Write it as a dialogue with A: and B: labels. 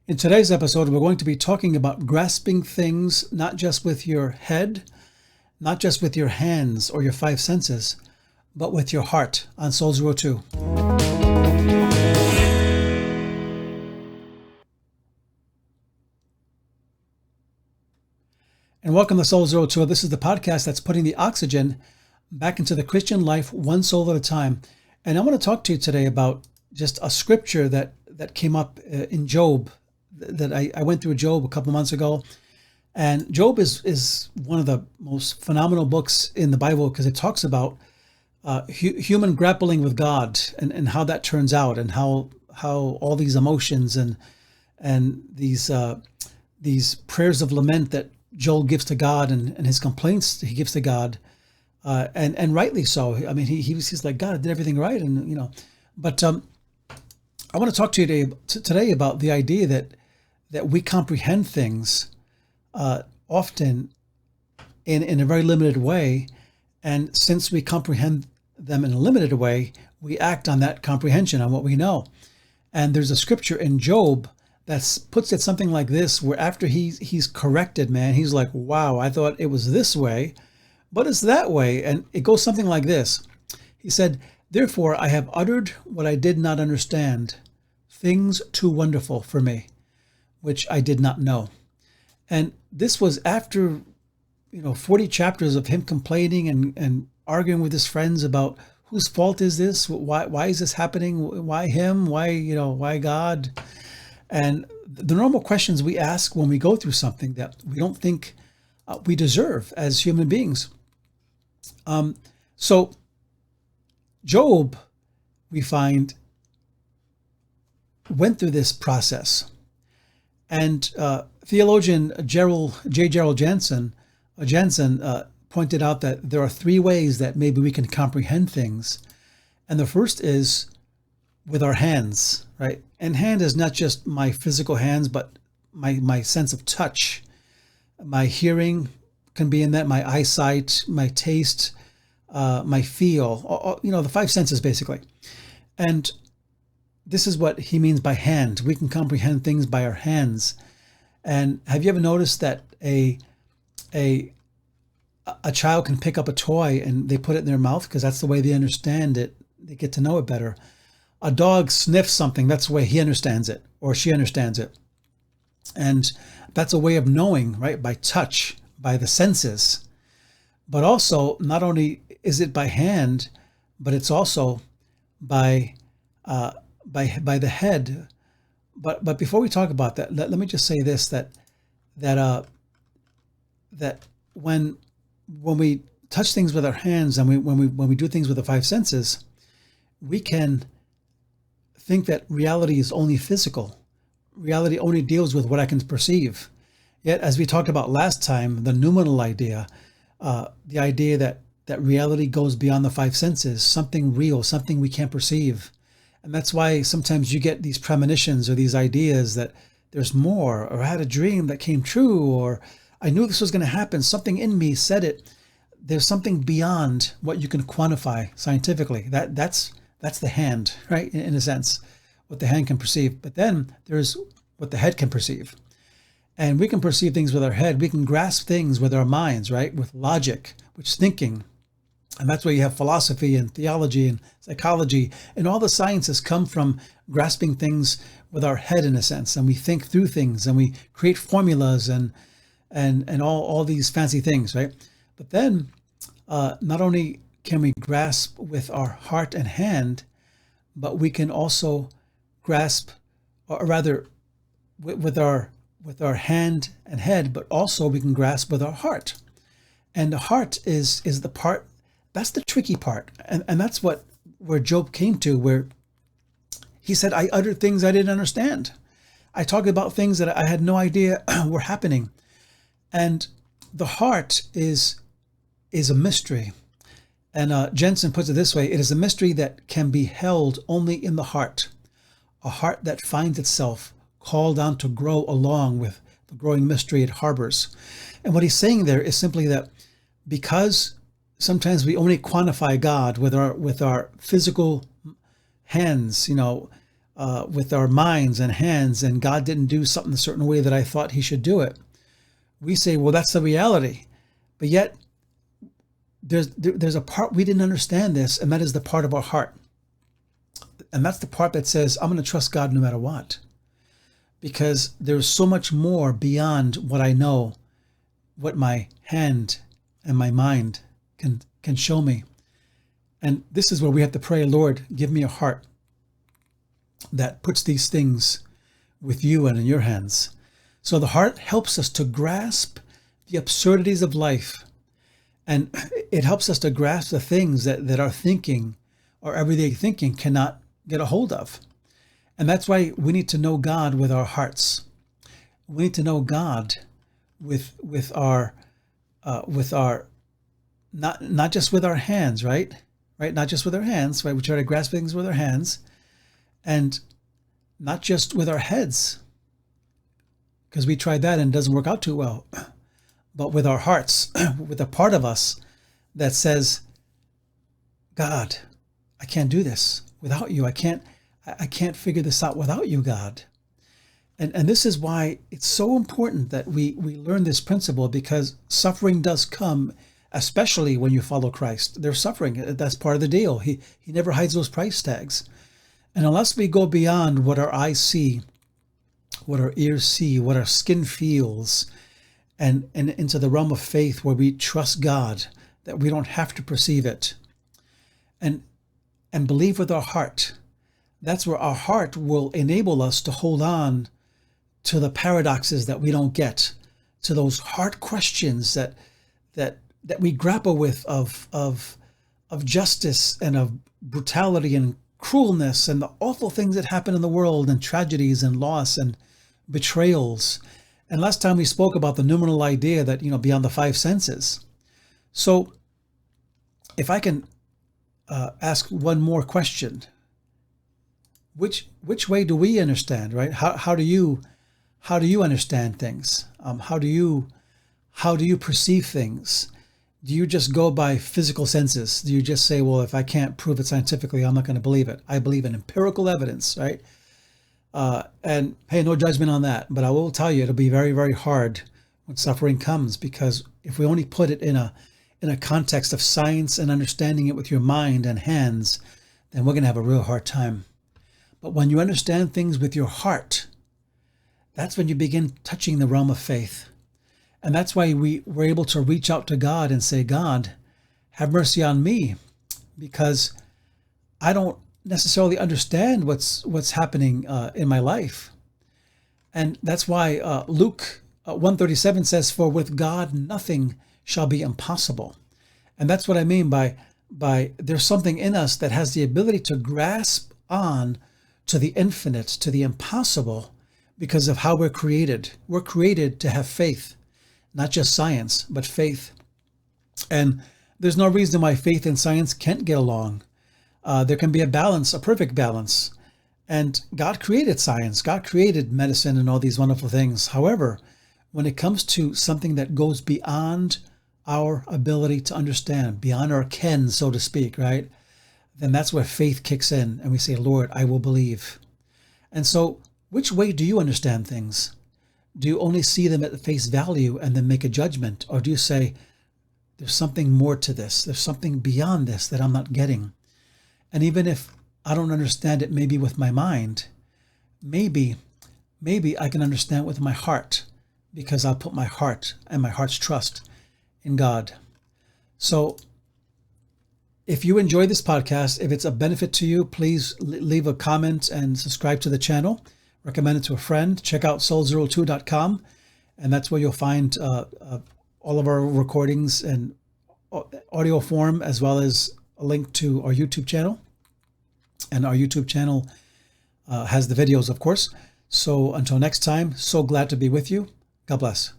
A: In today's episode, we're going to be talking about grasping things not just with your head, not just with your hands or your five senses, but with your heart on Soul Zero 2. And welcome to Soul Zero 2. This is the podcast that's putting the oxygen back into the Christian life, one soul at a time. And I want to talk to you today about just a scripture that came up in Job, that I went through Job a couple months ago. And Job is one of the most phenomenal books in the Bible because it talks about human grappling with God and how that turns out, and how all these emotions and these prayers of lament that Job gives to God and his complaints he gives to God, and rightly so. I mean, he's like, God, I did everything right, and But I want to talk to you today about the idea that we comprehend things often in a very limited way, and since we comprehend them in a limited way, we act on that comprehension, on what we know. And there's a scripture in Job that puts it something like this, where after he's corrected, man, he's like, wow, I thought it was this way, but it's that way. And it goes something like this. He said, therefore I have uttered what I did not understand, things too wonderful for me, which I did not know. And this was after 40 chapters of him complaining and arguing with his friends about whose fault is this, why is this happening, why him, why God. And the normal questions we ask when we go through something that we don't think we deserve as human beings. So Job, we find, went through this process. And Theologian Gerald Janzen pointed out that there are three ways that maybe we can comprehend things. And the first is with our hands, right? And hand is not just my physical hands, but my sense of touch. My hearing can be in that, my eyesight, my taste, my feel, the five senses basically. And this is what he means by hand. We can comprehend things by our hands. And have you ever noticed that a child can pick up a toy and they put it in their mouth because that's the way they understand it. They get to know it better. A dog sniffs something. That's the way he understands it, or she understands it. And that's a way of knowing, right? By touch, by the senses. But also, not only is it by hand, but it's also by the head. But before we talk about that, let me just say this, that when we touch things with our hands, and when we do things with the five senses, we can think that reality is only physical. Reality only deals with what I can perceive. Yet, as we talked about last time, the noumenal idea, the idea that reality goes beyond the five senses, something real, something we can't perceive. And that's why sometimes you get these premonitions or these ideas that there's more, or I had a dream that came true, or I knew this was going to happen. Something in me said it. There's something beyond what you can quantify scientifically. That's the hand, right? In a sense, what the hand can perceive. But then there's what the head can perceive. And we can perceive things with our head. We can grasp things with our minds, right? With logic, which is thinking. And that's where you have philosophy and theology and psychology, and all the sciences come from grasping things with our head, in a sense. And we think through things, and we create formulas and all these fancy things, right? But then not only can we grasp with our heart and hand, but we can also grasp, or rather with our hand and head, but also we can grasp with our heart. And the heart is the part. That's the tricky part. And that's where Job came to, where he said, I uttered things I didn't understand. I talked about things that I had no idea were happening. And the heart is a mystery. And Jensen puts it this way: it is a mystery that can be held only in the heart, a heart that finds itself called on to grow along with the growing mystery it harbors. And what he's saying there is simply that because sometimes we only quantify God with our physical hands, with our minds and hands, and God didn't do something a certain way that I thought he should do it, we say, well, that's the reality. But yet there's a part we didn't understand this, and that is the part of our heart. And that's the part that says, I'm going to trust God no matter what. Because there's so much more beyond what I know, what my hand and my mind can show me. And this is where we have to pray, Lord, give me a heart that puts these things with you and in your hands. So the heart helps us to grasp the absurdities of life. And it helps us to grasp the things that our thinking, our everyday thinking, cannot get a hold of. And that's why we need to know God with our hearts. We need to know God with our not just with our hands, right? Not just with our hands, right? We try to grasp things with our hands, and not just with our heads, because we tried that and it doesn't work out too well. But with our hearts, with a part of us that says, God, I can't do this without you. I can't figure this out without you, God. And this is why it's so important that we learn this principle, because suffering does come, especially when you follow Christ. There's suffering. That's part of the deal. He never hides those price tags. And unless we go beyond what our eyes see, what our ears see, what our skin feels, and into the realm of faith where we trust God, that we don't have to perceive it, and believe with our heart, that's where our heart will enable us to hold on to the paradoxes that we don't get, to those hard questions that we grapple with of justice and of brutality and cruelness and the awful things that happen in the world, and tragedies and loss and betrayals. And last time we spoke about the numinal idea that, beyond the five senses. So if I can ask one more question, which way do we understand, right? How do you understand things? How do you perceive things? Do you just go by physical senses? Do you just say, well, if I can't prove it scientifically, I'm not going to believe it? I believe in empirical evidence, right? And hey, no judgment on that. But I will tell you, it'll be very, very hard when suffering comes, because if we only put it in a context of science and understanding it with your mind and hands, then we're going to have a real hard time. But when you understand things with your heart, that's when you begin touching the realm of faith. And that's why we were able to reach out to God and say, God, have mercy on me, because I don't necessarily understand what's happening in my life. And that's why Luke 1:37 says, for with God nothing shall be impossible. And that's what I mean by there's something in us that has the ability to grasp on to the infinite, to the impossible, because of how we're created. We're created to have faith, not just science, but faith. And there's no reason why faith and science can't get along. There can be a balance, a perfect balance. And God created science, God created medicine and all these wonderful things. However, when it comes to something that goes beyond our ability to understand, beyond our ken, so to speak, right? Then that's where faith kicks in, and we say, Lord, I will believe. And so, which way do you understand things? Do you only see them at face value and then make a judgment? Or do you say, there's something more to this, there's something beyond this that I'm not getting? And even if I don't understand it maybe with my mind, maybe I can understand with my heart, because I'll put my heart and my heart's trust in God. So if you enjoy this podcast, if it's a benefit to you, please leave a comment and subscribe to the channel. Recommend it to a friend. Check out soul02.com, and that's where you'll find all of our recordings in audio form, as well as a link to our YouTube channel. And our YouTube channel has the videos, of course. So until next time, so glad to be with you. God bless.